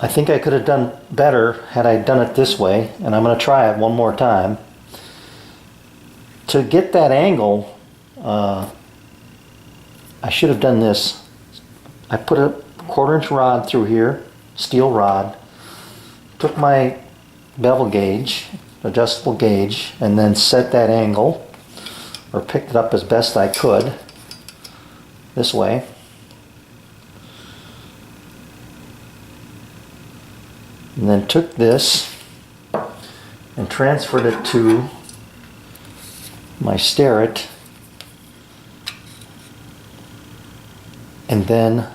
I think I could have done better had I done it this way, and I'm going to try it one more time. To get that angle, I should have done this. I put a 1/4 inch rod through here, steel rod, took my bevel gauge, adjustable gauge, and then set that angle, or picked it up as best I could, this way. And then took this and transferred it to my Starrett, and then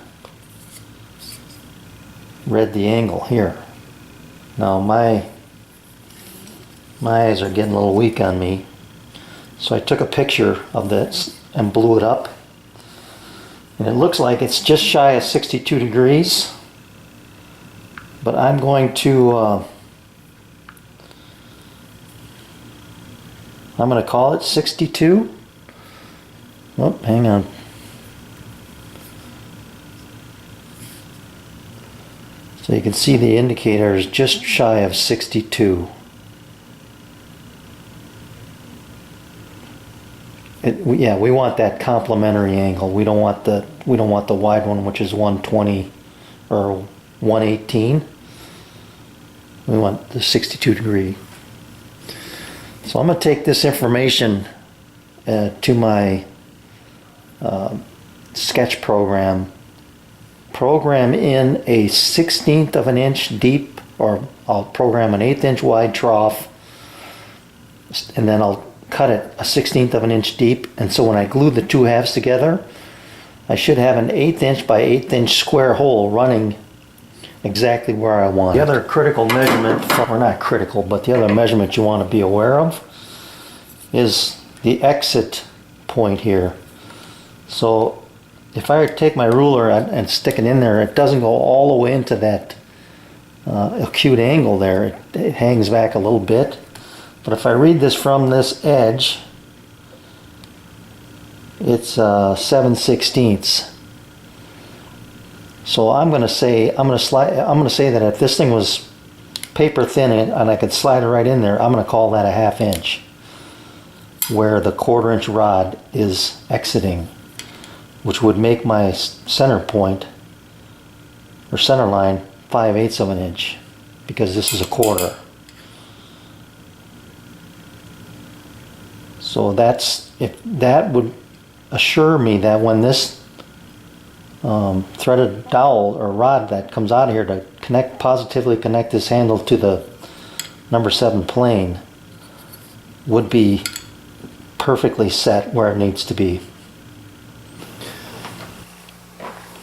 read the angle here. Now my eyes are getting a little weak on me, so I took a picture of this and blew it up, and it looks like it's just shy of 62 degrees, but I'm going to call it 62. Oh, hang on. So you can see the indicator is just shy of 62. Yeah, we want that complementary angle. We don't want the wide one, which is 120 or 118. We want the 62 degree. So I'm going to take this information to my sketch program, program in a 1/16 of an inch deep, or I'll program an 1/8 inch wide trough, and then I'll cut it a 1/16 of an inch deep, and so when I glue the two halves together, I should have an 1/8 inch by 1/8 inch square hole running exactly where I want. The other critical measurement, or not critical, but the other measurement you want to be aware of is the exit point here. So if I take my ruler and stick it in there, it doesn't go all the way into that acute angle there. It hangs back a little bit. But if I read this from this edge, it's 7/16. So I'm going to say that if this thing was paper thin and I could slide it right in there, I'm going to call that a 1/2 inch, where the 1/4 inch rod is exiting, which would make my center point or center line 5/8 of an inch, because this is a 1/4. So that would assure me that when this threaded dowel or rod that comes out of here to positively connect this handle to the number 7 plane would be perfectly set where it needs to be.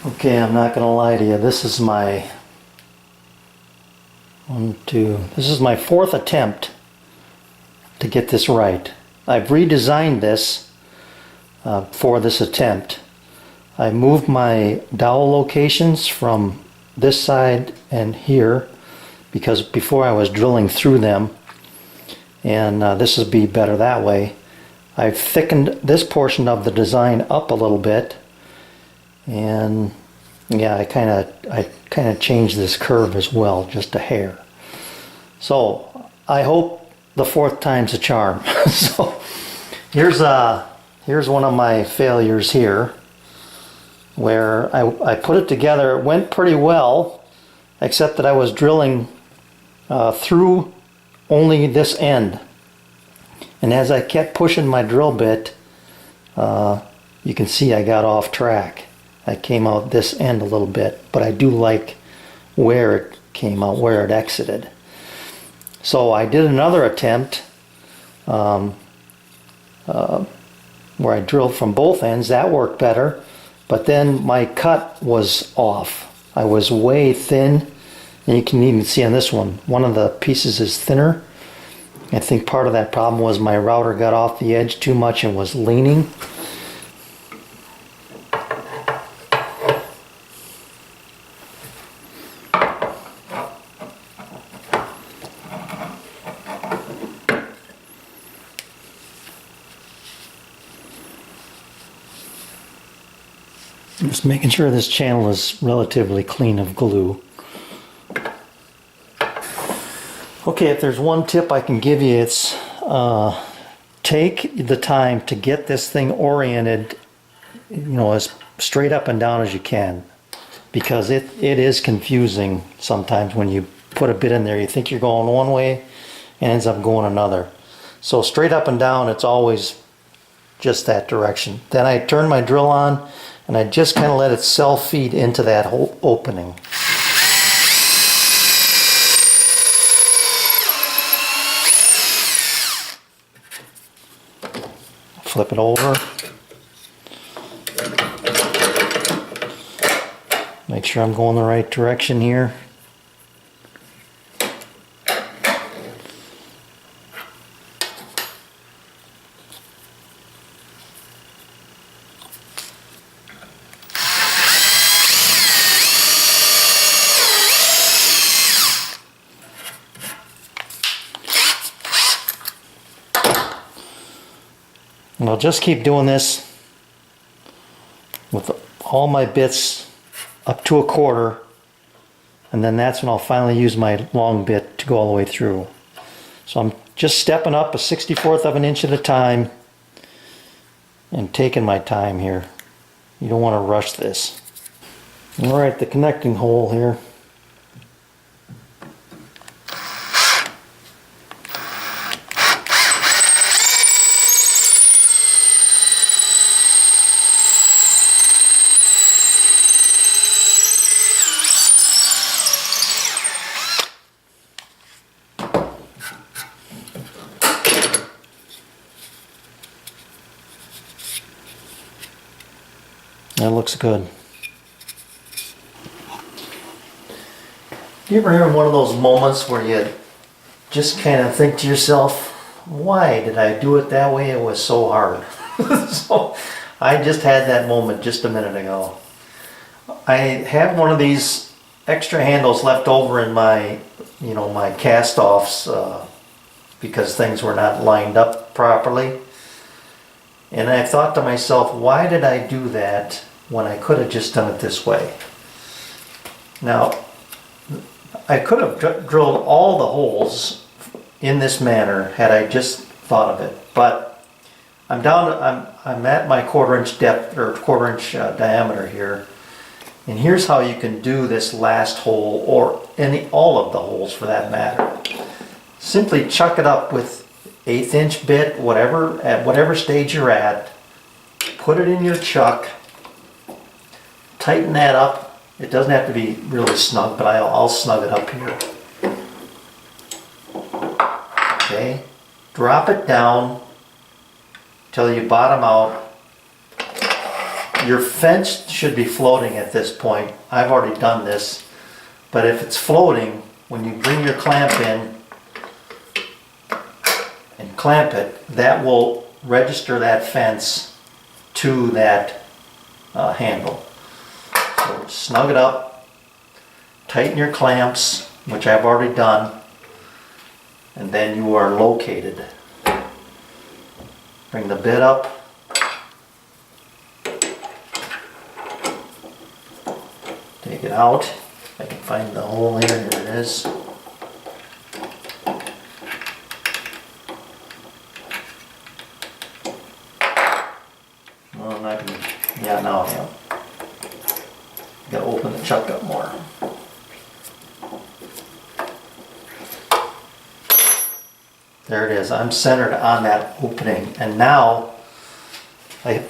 Okay, I'm not going to lie to you. This is my this is my 4th attempt to get this right. I've redesigned this for this attempt. I moved my dowel locations from this side and here, because before I was drilling through them, and this would be better that way. I've thickened this portion of the design up a little bit, and yeah, I kind of changed this curve as well, just a hair. So I hope the 4th time's a charm. So here's one of my failures here, where I put it together. It went pretty well, except that I was drilling through only this end, and as I kept pushing my drill bit, you can see I got off track. I came out this end a little bit, but I do like where it came out, where it exited. So I did another attempt where I drilled from both ends. That worked better, but then my cut was off. I was way thin, and you can even see on this one of the pieces is thinner. I think part of that problem was my router got off the edge too much and was leaning. Just making sure this channel is relatively clean of glue. Okay, if there's one tip I can give you, it's take the time to get this thing oriented, as straight up and down as you can, because it is confusing sometimes when you put a bit in there. You think you're going one way and ends up going another. So straight up and down, it's always just that direction. Then I turn my drill on and I just kind of let it self-feed into that whole opening. Flip it over. Make sure I'm going the right direction here. And I'll just keep doing this with all my bits up to 1/4, and then that's when I'll finally use my long bit to go all the way through. So I'm just stepping up a 1/64 of an inch at a time and taking my time here. You don't want to rush this. Alright, the connecting hole here. That looks good. You ever hear one of those moments where you just kind of think to yourself, why did I do it that way? It was so hard. So I just had that moment just a minute ago. I have one of these extra handles left over in my, my cast-offs because things were not lined up properly. And I thought to myself, why did I do that when I could have just done it this way? Now, I could have drilled all the holes in this manner had I just thought of it, but I'm at my 1/4 inch depth or 1/4 inch diameter here, and here's how you can do this last hole, or all of the holes for that matter. Simply chuck it up with 1/8 inch bit, at whatever stage you're at, put it in your chuck, tighten that up. It doesn't have to be really snug, but I'll snug it up here. Okay, drop it down till you bottom out. Your fence should be floating at this point. I've already done this, but if it's floating, when you bring your clamp in and clamp it, that will register that fence to that handle. So snug it up, tighten your clamps, which I've already done, and then you are located. Bring the bit up, take it out. If I can find the hole here, here it is. Well, I'm not gonna, yeah, now I am. Gotta open the chuck up more. There it is. I'm centered on that opening, and now I've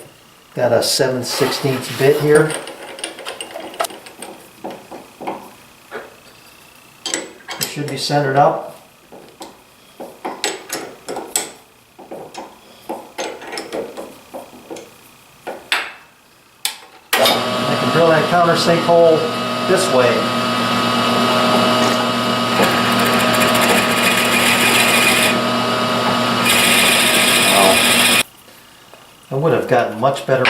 got a 7/16 bit here. It should be centered up. I can drill that countersink hole this way. I would have gotten much better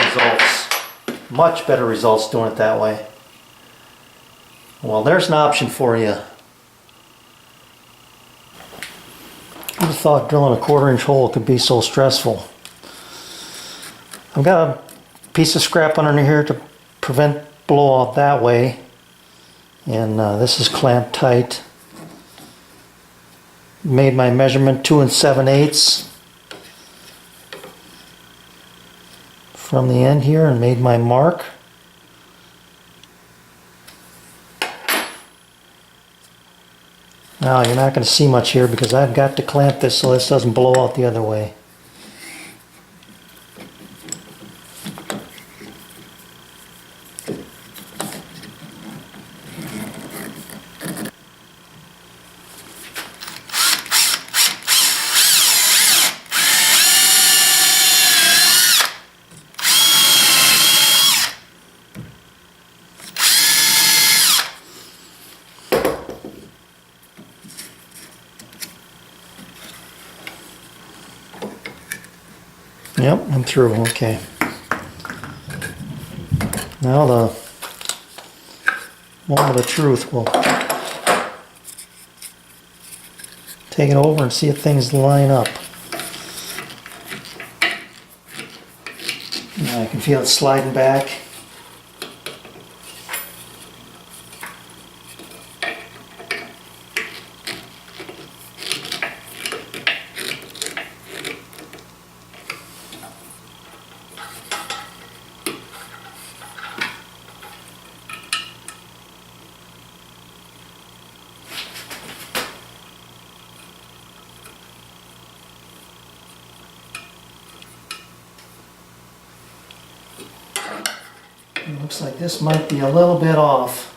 results doing it that way. Well, there's an option for you. Who'd have thought drilling a 1/4 inch hole could be so stressful? I've got a piece of scrap under here to prevent blowout that way, and this is clamped tight. made my measurement 2 7/8 from the end here and made my mark. Now you're not going to see much here because I've got to clamp this so this doesn't blow out the other way. Yep, I'm through. Okay. Now the moment of truth. We'll take it over and see if things line up. Now I can feel it sliding back. It looks like this might be a little bit off.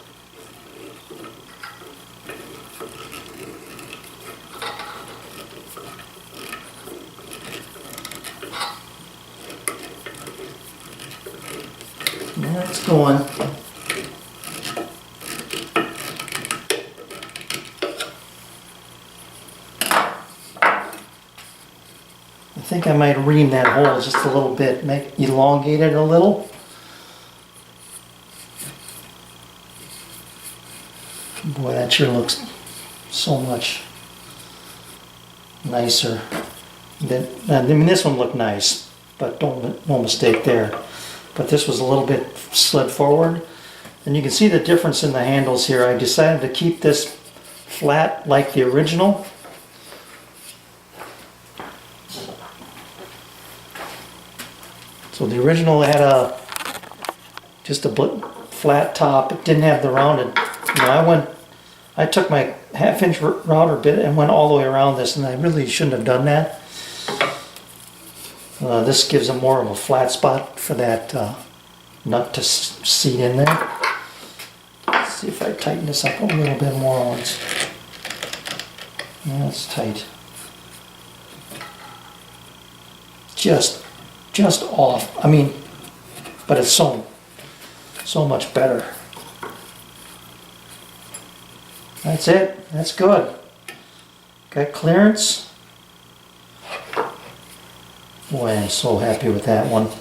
Yeah, it's going. I think I might ream that hole just a little bit, elongate it a little. Boy, that sure looks so much nicer. I mean, this one looked nice, but no mistake there. But this was a little bit slid forward. And you can see the difference in the handles here. I decided to keep this flat like the original. So the original had just a flat top. It didn't have the rounded. You know, I took my 1/2 inch router bit and went all the way around this, and I really shouldn't have done that. This gives them more of a flat spot for that nut to seat in there. Let's see if I tighten this up a little bit more once. Yeah, it's tight. Just off. I mean, but it's so much better. That's it. That's good. Got clearance. Boy, I'm so happy with that one.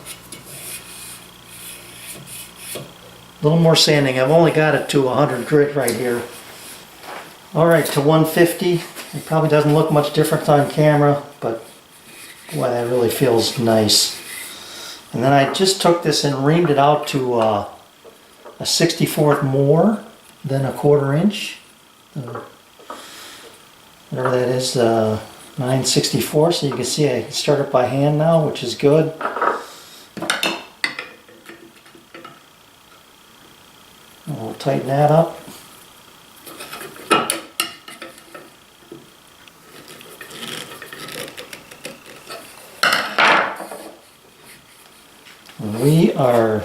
A little more sanding. I've only got it to 100 grit right here. Alright, to 150. It probably doesn't look much different on camera, but boy, that really feels nice. And then I just took this and reamed it out to a 1/64 more than a 1/4 inch. Whatever that is, 9/64. So you can see I can start it by hand now, which is good. And we'll tighten that up. And we are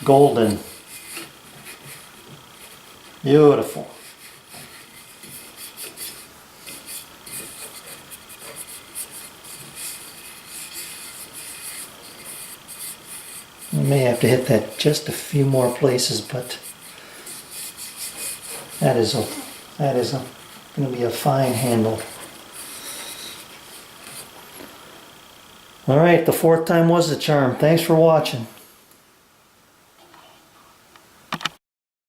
golden. Beautiful. We may have to hit that just a few more places, but that is going to be a fine handle. All right, the 4th time was the charm. Thanks for watching.